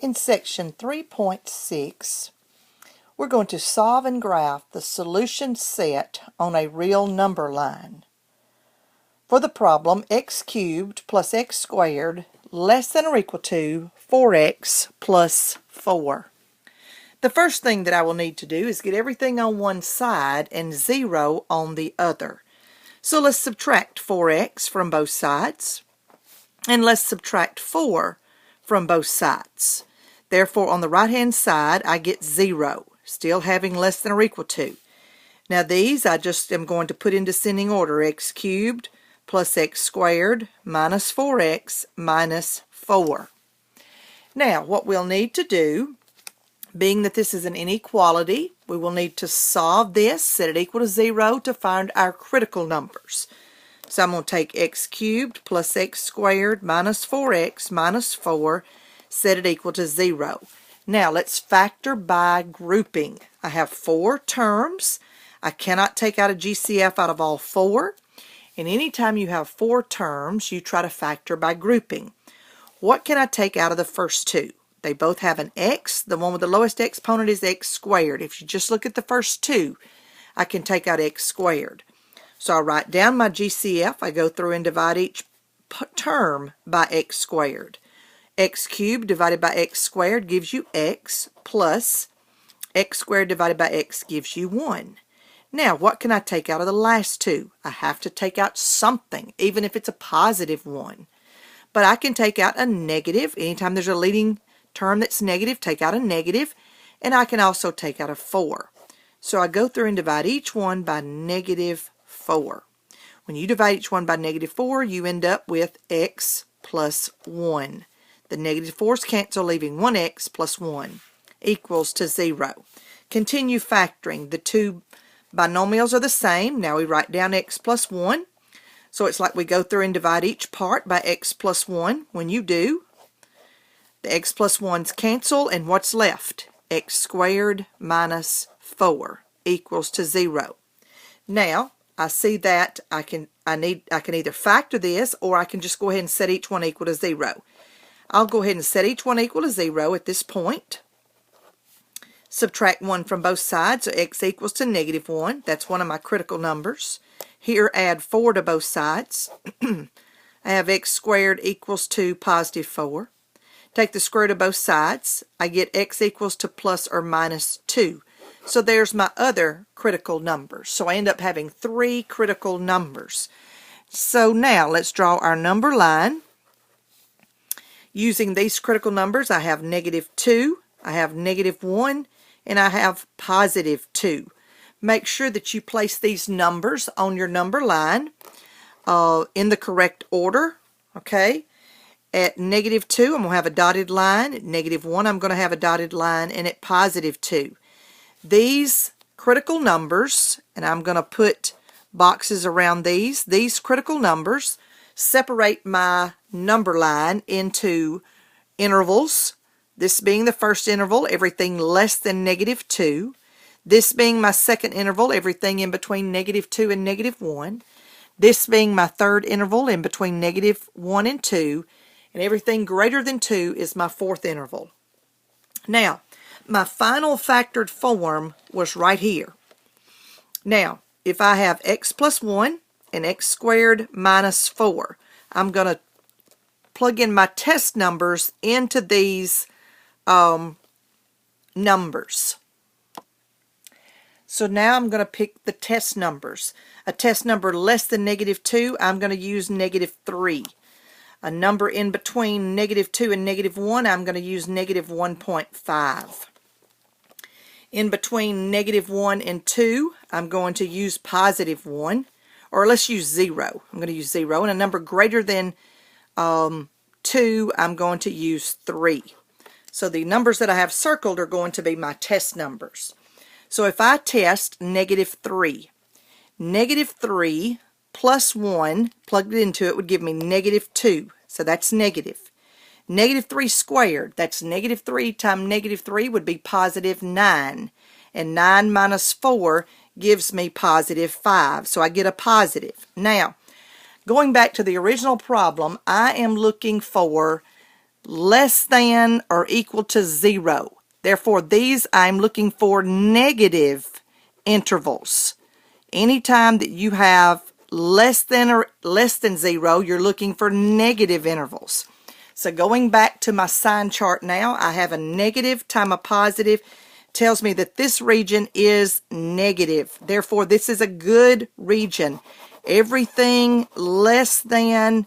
In section 3.6, we're going to solve and graph the solution set on a real number line. For the problem, x cubed plus x squared less than or equal to 4x plus 4. The first thing that I will need to do is get everything on one side and 0 on the other. So let's subtract 4x from both sides, and let's subtract 4 from both sides. Therefore, on the right-hand side, I get 0, still having less than or equal to. Now these I just am going to put in descending order. X cubed plus x squared minus 4x minus 4. Now, what we'll need to do, being that this is an inequality, we will need to solve this, set it equal to 0 to find our critical numbers. So I'm going to take x cubed plus x squared minus 4x minus 4, set it equal to 0. Now let's factor by grouping. I have 4 terms. I cannot take out a GCF out of all 4. And anytime you have 4 terms, you try to factor by grouping. What can I take out of the first 2? They both have an x. The one with the lowest exponent is x squared. If you just look at the first 2, I can take out x squared. So I write down my GCF. I go through and divide each term by x squared. X cubed divided by x squared gives you x, plus x squared divided by x gives you 1. Now, what can I take out of the last 2? I have to take out something, even if it's a positive 1. But I can take out a negative. Anytime there's a leading term that's negative, take out a negative. And I can also take out a 4. So I go through and divide each one by negative 4. When you divide each one by negative 4, you end up with x plus 1. The negative 4's cancel, leaving 1x plus 1 equals to 0. Continue factoring. The two binomials are the same. Now we write down x plus 1. So it's like we go through and divide each part by x plus 1. When you do, the x plus 1's cancel, and what's left? X squared minus 4 equals to 0. Now, I see that I can either factor this, or I can just go ahead and set each one equal to 0. I'll go ahead and set each one equal to 0 at this point. Subtract 1 from both sides, so x equals to negative 1. That's one of my critical numbers. Here, add 4 to both sides. I have x squared equals to positive 4. Take the square root of both sides. I get x equals to plus or minus 2. So there's my other critical numbers. So I end up having 3 critical numbers. So now let's draw our number line. Using these critical numbers, I have negative 2, I have negative 1, and I have positive 2. Make sure that you place these numbers on your number line in the correct order, okay? At negative 2, I'm going to have a dotted line. At negative 1, I'm going to have a dotted line. And at positive 2. These critical numbers, and I'm going to put boxes around these critical numbers separate my number line into intervals. This being the first interval, everything less than negative 2. This being my second interval, everything in between negative 2 and negative 1. This being my third interval, in between negative 1 and 2. And everything greater than 2 is my fourth interval. Now, my final factored form was right here. Now, if I have x plus 1 and x squared minus 4, I'm going to plug in my test numbers into these numbers. So now I'm going to pick the test numbers. A test number less than negative 2, I'm going to use negative 3. A number in between negative 2 and negative 1, I'm going to use negative 1.5. In between negative 1 and 2, I'm going to use positive 1. Or let's use 0. I'm going to use 0. And a number greater than 2, I'm going to use 3. So the numbers that I have circled are going to be my test numbers. So if I test negative 3, negative 3 plus 1, plugged it into it, would give me negative 2. So that's negative. Negative 3 squared, that's negative 3 times negative 3 would be positive 9. And 9 minus 4 gives me positive 5. So I get a positive. Now, going back to the original problem, I am looking for less than or equal to 0. Therefore, these I'm looking for negative intervals. Anytime that you have less than 0, you're looking for negative intervals. So going back to my sign chart now, I have a negative times a positive. Tells me that this region is negative. Therefore, this is a good region. Everything less than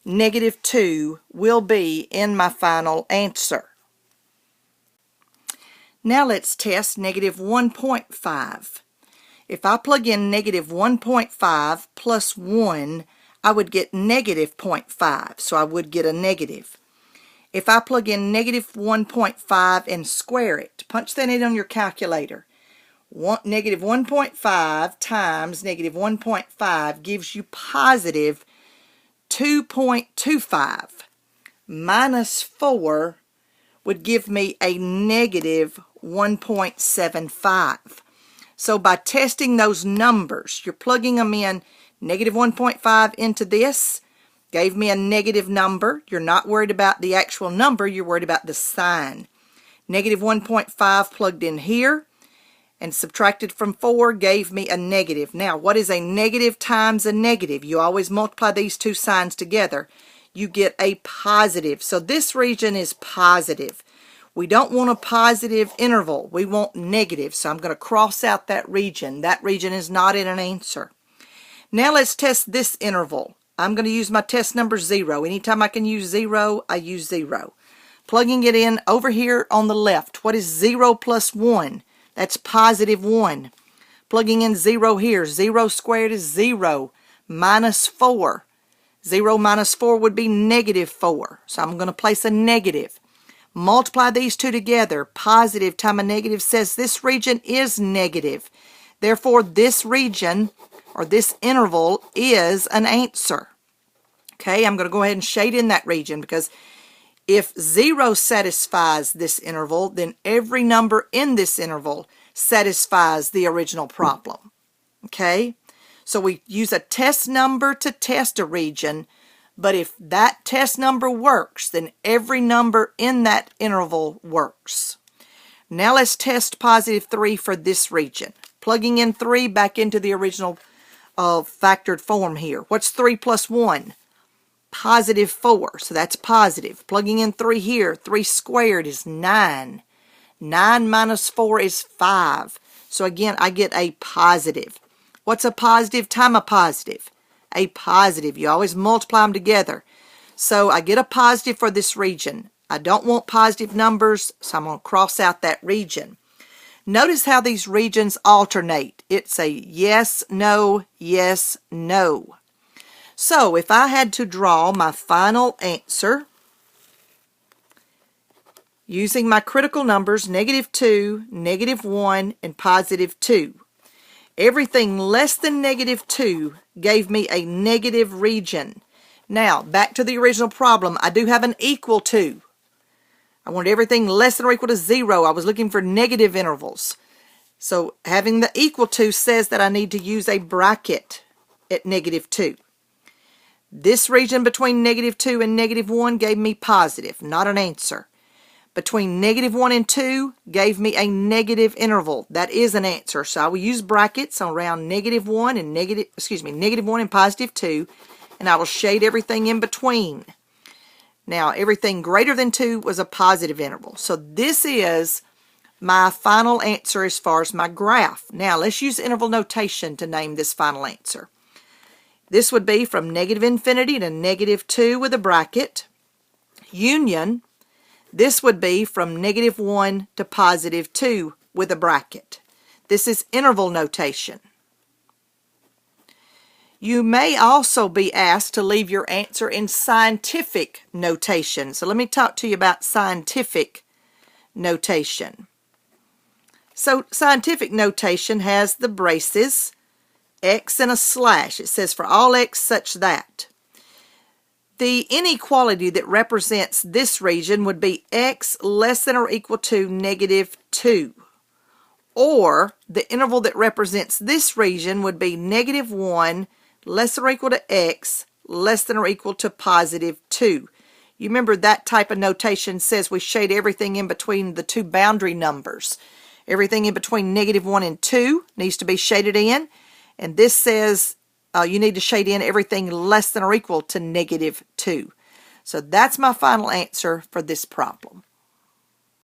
-2 will be in my final answer. Now let's test -1.5. If I plug in -1.5 plus 1, I would get -0.5, so I would get a negative. If I plug in -1.5 and square it, punch that in on your calculator. -1.5 times -1.5 gives you positive 2.25. Minus 4 would give me a negative 1.75. So by testing those numbers, you're plugging them in, -1.5 into this, gave me a negative number. You're not worried about the actual number, you're worried about the sign. -1.5 plugged in here and subtracted from 4 gave me a negative. Now, what is a negative times a negative? You always multiply these two signs together. You get a positive. So this region is positive. We don't want a positive interval. We want negative. So I'm going to cross out that region. That region is not in an answer. Now let's test this interval. I'm going to use my test number 0. Anytime I can use 0, I use 0. Plugging it in over here on the left. What is 0 plus 1? That's positive 1. Plugging in 0 here. 0 squared is 0. Minus 4. 0 minus 4 would be -4. So I'm going to place a negative. Multiply these two together. Positive times a negative says this region is negative. Therefore, this region or this interval is an answer. Okay, I'm going to go ahead and shade in that region because if 0 satisfies this interval, then every number in this interval satisfies the original problem. Okay, so we use a test number to test a region, but if that test number works, then every number in that interval works. Now let's test +3 for this region. Plugging in 3 back into the original factored form here. What's 3 plus 1? +4, so that's positive. Plugging in 3 here, 3 squared is 9. 9 minus 4 is 5. So again, I get a positive. What's a positive times a positive? A positive. You always multiply them together. So I get a positive for this region. I don't want positive numbers, so I'm going to cross out that region. Notice how these regions alternate. It's a yes, no, yes, no. So if I had to draw my final answer using my critical numbers, -2, -1, and +2. Everything less than -2 gave me a negative region. Now, back to the original problem, I do have an equal to. I wanted everything less than or equal to 0. I was looking for negative intervals. So having the equal to says that I need to use a bracket at -2. This region between -2 and -1 gave me positive, not an answer. Between -1 and 2 gave me a negative interval. That is an answer. So I will use brackets around -1 and -1 and +2, and I will shade everything in between. Now, everything greater than 2 was a positive interval. So this is my final answer as far as my graph. Now, let's use interval notation to name this final answer. This would be from -infinity to -2 with a bracket. Union, this would be from -1 to +2 with a bracket. This is interval notation. You may also be asked to leave your answer in scientific notation. So let me talk to you about scientific notation. So scientific notation has the braces, X and a slash. It says for all X such that. The inequality that represents this region would be X less than or equal to -2. Or the interval that represents this region would be -1 less than or equal to X less than or equal to +2. You remember that type of notation says we shade everything in between the two boundary numbers. Everything in between -1 and 2 needs to be shaded in. And this says you need to shade in everything less than or equal to -2. So that's my final answer for this problem.